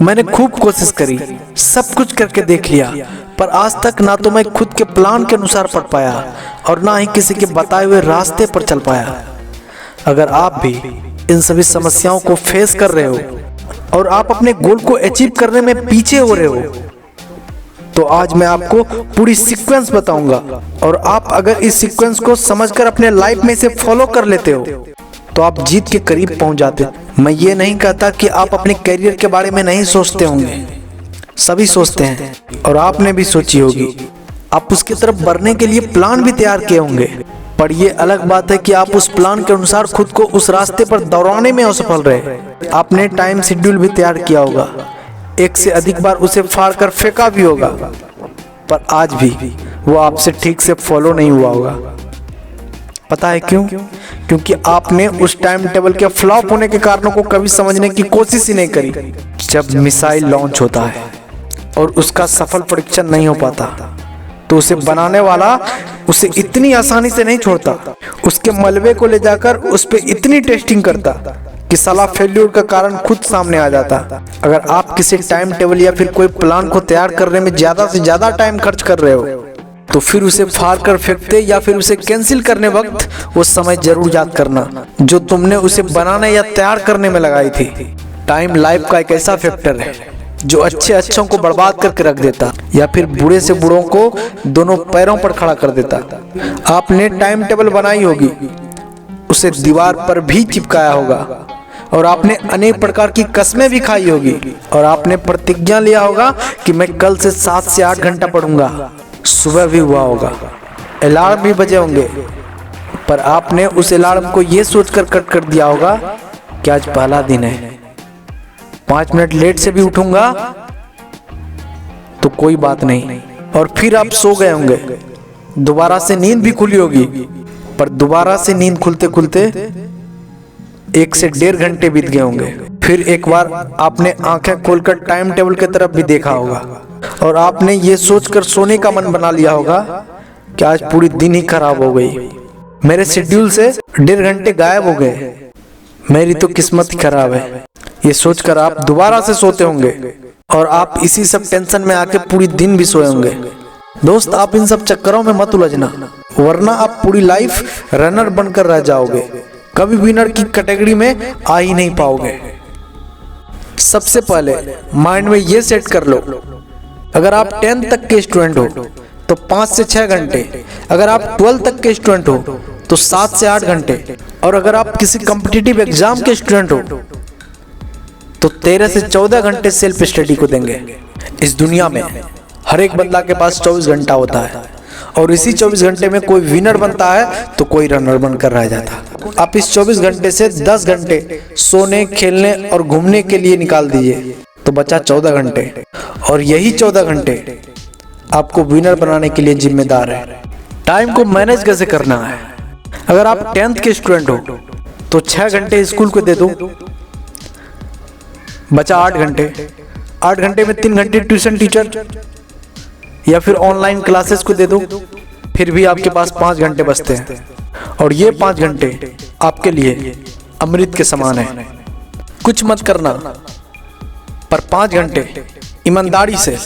मैंने खूब कोशिश करी, सब कुछ करके देख लिया, पर आज तक ना तो मैं खुद के प्लान के अनुसार पढ़ पाया और ना ही किसी के बताए हुए रास्ते पर चल पाया। अगर आप भी इन सभी समस्याओं को फेस कर रहे हो और आप अपने गोल को अचीव करने में पीछे हो रहे हो, तो आज मैं आपको पूरी सीक्वेंस बताऊंगा और आप अगर इस सीक्वेंस को समझकर अपने लाइफ में इसे फॉलो कर लेते हो तो आप जीत के करीब पहुंच जाते। मैं ये नहीं कहता कि आप अपने करियर के बारे में नहीं सोचते होंगे, सभी सोचते हैं और आपने भी सोची होगी। आप उसकी तरफ बढ़ने के लिए प्लान भी तैयार किए होंगे, पर यह अलग बात है कि आप उस प्लान के अनुसार खुद को उस रास्ते पर दौड़ाने में असफल रहे। आपने टाइम शेड्यूल भी तैयार किया होगा, एक से अधिक बार उसे फाड़ कर फेंका भी होगा, पर आज भी वो आपसे ठीक से फॉलो नहीं हुआ होगा। पता है क्यों? क्योंकि आपने उस टाइम टेबल के फ्लॉप होने के कारणों को कभी समझने की कोशिश ही नहीं करी। जब मिसाइल लॉन्च होता है और उसका सफल परीक्षण नहीं हो पाता तो उसे बनाने वाला उसे इतनी आसानी से नहीं छोड़ता, उसके मलबे को ले जाकर उस पर इतनी टेस्टिंग करता कि साला फेल्यूर का कारण खुद सामने आ जाता। अगर आप किसी टाइम टेबल या फिर कोई प्लान को तैयार करने में ज्यादा से ज्यादा टाइम खर्च कर रहे हो तो फिर उसे फाड़ कर फेंकते या फिर उसे कैंसिल करने वक्त वो समय जरूर याद करना जो तुमने उसे बनाने या तैयार करने में लगाई थी। टाइम लाइफ का एक ऐसा फैक्टर है जो अच्छों को बर्बाद करके रख देता या फिर बुरे से बुरों को दोनों पैरों पर खड़ा कर देता। आपने टाइम टेबल बनाई होगी, उसे दीवार पर भी चिपकाया होगा और आपने अनेक प्रकार की कस्में भी खाई होगी और आपने प्रतिज्ञा लिया होगा कि मैं कल से 7 से 8 घंटा पढ़ूंगा। सुबह भी हुआ होगा, अलार्म भी बजे होंगे, पर आपने उस अलार्म को यह सोचकर कट कर दिया होगा कि आज पहला दिन है, 5 मिनट लेट से भी उठूंगा तो कोई बात नहीं, और फिर आप सो गए होंगे। दोबारा से नींद भी खुली होगी, पर दोबारा से नींद खुलते खुलते 1 से 1.5 घंटे बीत गए होंगे। फिर एक बार आपने आंखें खोलकर टाइम टेबल की तरफ भी देखा होगा और आपने ये सोचकर सोने का मन बना लिया होगा कि आज पूरी दिन ही खराब हो गई, मेरे शेड्यूल से 1.5 घंटे गायब हो गए, मेरी तो किस्मत ही खराब है। ये सोचकर आप दोबारा से सोते होंगे और आप इसी सब टेंशन में आके पूरी दिन भी सोए होंगे। दोस्त, आप इन सब चक्करों में मत उलझना, वरना आप पूरी लाइफ रनर बनकर रह जाओगे, कभी विनर की कैटेगरी में आ ही नहीं पाओगे। सबसे पहले माइंड में ये सेट कर लो, अगर आप 10th तक के स्टूडेंट हो तो 5 से 6 घंटे, अगर आप 12th तक के स्टूडेंट हो तो 7 से 8 घंटे, और अगर आप किसी कॉम्पिटिटिव एग्जाम के स्टूडेंट हो तो 13 से 14 घंटे सेल्फ स्टडी को देंगे। इस दुनिया में हर एक बंदा के पास 24 घंटा होता है और इसी 24 घंटे में कोई विनर बनता है तो कोई रनर बनकर रह जाता। आप इस 24 घंटे से 10 घंटे सोने, खेलने और घूमने के लिए निकाल दीजिए तो बचा 14 घंटे, और यही 14 घंटे आपको विनर बनाने के लिए जिम्मेदार है। टाइम को मैनेज कैसे करना है? अगर आप 10th के स्टूडेंट हो तो 6 घंटे स्कूल को दे दो, बचा 8 घंटे। 8 घंटे में 3 घंटे ट्यूशन टीचर या फिर ऑनलाइन क्लासेस को दे दो, फिर भी आपके पास 5 घंटे बचते हैं, और ये 5 घंटे आपके लिए अमृत के समान है। कुछ मत करना, पर 5 घंटे ईमानदारी से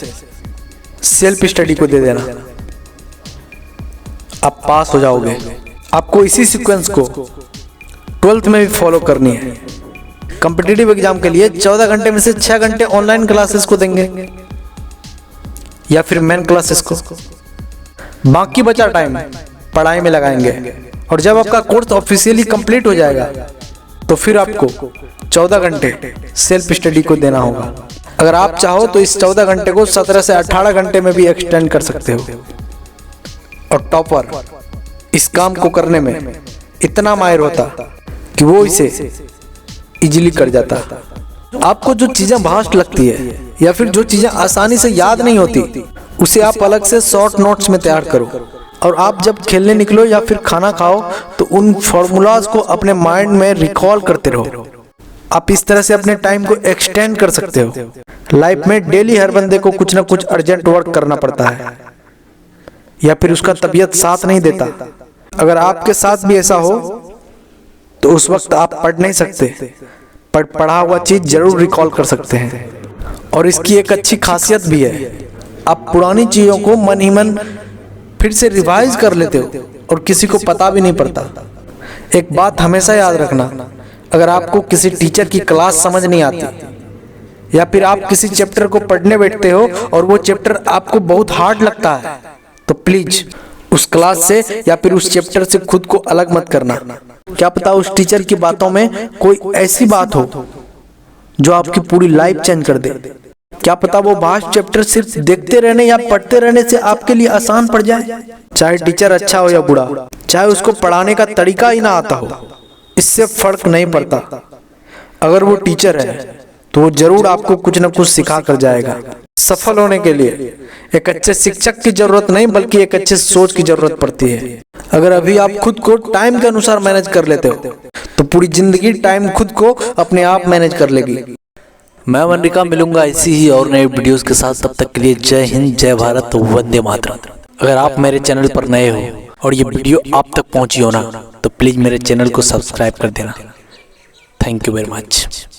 सेल्फ स्टडी को दे देना, आप पास हो जाओगे। आपको इसी सीक्वेंस को 12th में भी फॉलो करनी है। कॉम्पिटिटिव एग्जाम के लिए 14 घंटे में से 6 घंटे ऑनलाइन क्लासेस को देंगे या फिर मेन क्लासेस को, बाकी बचा टाइम पढ़ाई में लगाएंगे, और जब आपका कोर्स ऑफिशियली कंप्लीट हो जाएगा तो फिर आपको 14 घंटे सेल्फ स्टडी को देना होगा। अगर आप चाहो तो इस 14 घंटे को 17 से 18 घंटे में भी एक्सटेंड कर सकते हो। और टॉपर इस काम को करने में इतना माहिर होता कि वो इसे इजीली कर जाता। आपको जो चीजें भास्ट लगती है या फिर जो चीजें आसानी से याद नहीं होती, उसे आप अलग से शॉर्ट नोट्स में तैयार करो, और आप जब खेलने निकलो या फिर खाना खाओ तो उन फॉर्मूलाज को अपने माइंड में रिकॉल करते रहो। आप इस तरह से अपने टाइम को एक्सटेंड कर सकते हो। लाइफ में डेली हर बंदे को कुछ ना कुछ अर्जेंट वर्क करना पड़ता है या फिर उसका तबीयत साथ नहीं देता। अगर आपके साथ भी ऐसा हो तो उस वक्त आप पढ़ नहीं सकते, पर पढ़ा हुआ चीज जरूर रिकॉल कर सकते हैं। और इसकी एक अच्छी खासियत भी है, आप पुरानी चीज़ों को मन ही मन फिर से रिवाइज कर लेते हो और किसी को पता भी नहीं पड़ता। एक बात हमेशा याद रखना, अगर आपको किसी टीचर की क्लास समझ नहीं आती या फिर आप किसी चैप्टर को पढ़ने बैठते हो और वो चैप्टर आपको बहुत हार्ड लगता है, तो प्लीज उस क्लास से या फिर उस चैप्टर से खुद को अलग मत करना। क्या पता उस टीचर की बातों में कोई ऐसी बात हो जो आपकी पूरी लाइफ चेंज कर दे। क्या पता वो भास्ट चैप्टर सिर्फ देखते रहने या पढ़ते रहने से आपके लिए आसान पड़ जाए। चाहे टीचर अच्छा हो या बुरा, चाहे उसको पढ़ाने का तरीका ही ना आता हो, इससे फर्क नहीं पड़ता। अगर वो टीचर है तो वो जरूर आपको कुछ ना कुछ सिखा कर जाएगा। सफल होने के लिए एक अच्छे शिक्षक की जरूरत नहीं बल्कि एक अच्छे सोच की जरूरत पड़ती है। अगर अभी आप खुद को टाइम के अनुसार मैनेज कर लेते हो तो पूरी जिंदगी टाइम खुद को अपने आप मैनेज कर लेगी। मैं मनरिका मिलूंगा ऐसी ही और नए वीडियोस के साथ। तब तक के लिए जय हिंद, जय भारत, वंदे मातरम। अगर आप मेरे चैनल पर नए हो और ये वीडियो आप तक पहुंची हो ना, तो प्लीज मेरे चैनल को सब्सक्राइब कर देना। Thank you very much.